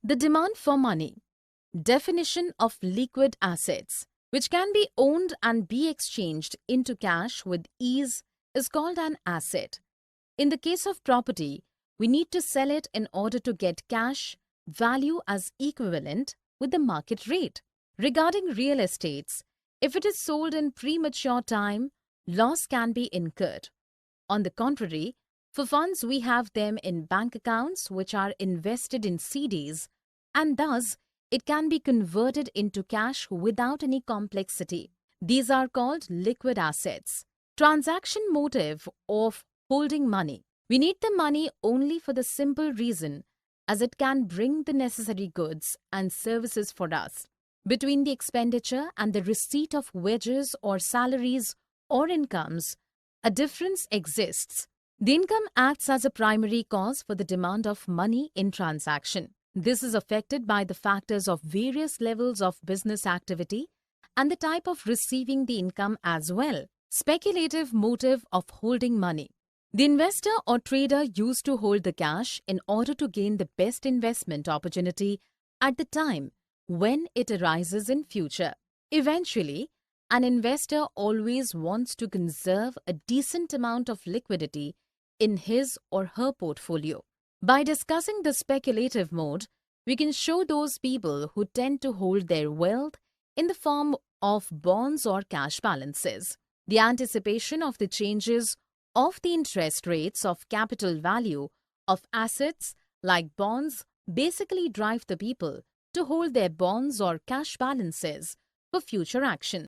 The demand for money. Definition of liquid assets, which can be owned and be exchanged into cash with ease, is called an asset. In the case of property, we need to sell it in order to get cash value as equivalent with the market rate. Regarding real estates, if it is sold in premature time, loss can be incurred. On the contrary, for funds, we have them in bank accounts which are invested in CDs, and thus it can be converted into cash without any complexity. These are called liquid assets. Transaction motive of holding money. We need the money only for the simple reason as it can bring the necessary goods and services for us. Between the expenditure and the receipt of wages or salaries or incomes, a difference exists. The income acts as a primary cause for the demand of money in transaction. This is affected by the factors of various levels of business activity and the type of receiving the income as well. Speculative motive of holding money. The investor or trader used to hold the cash in order to gain the best investment opportunity at the time when it arises in future. Eventually, an investor always wants to conserve a decent amount of liquidity in his or her portfolio. By discussing the speculative mode, we can show those people who tend to hold their wealth in the form of bonds or cash balances. The anticipation of the changes of the interest rates of capital value of assets like bonds basically drive the people to hold their bonds or cash balances for future action.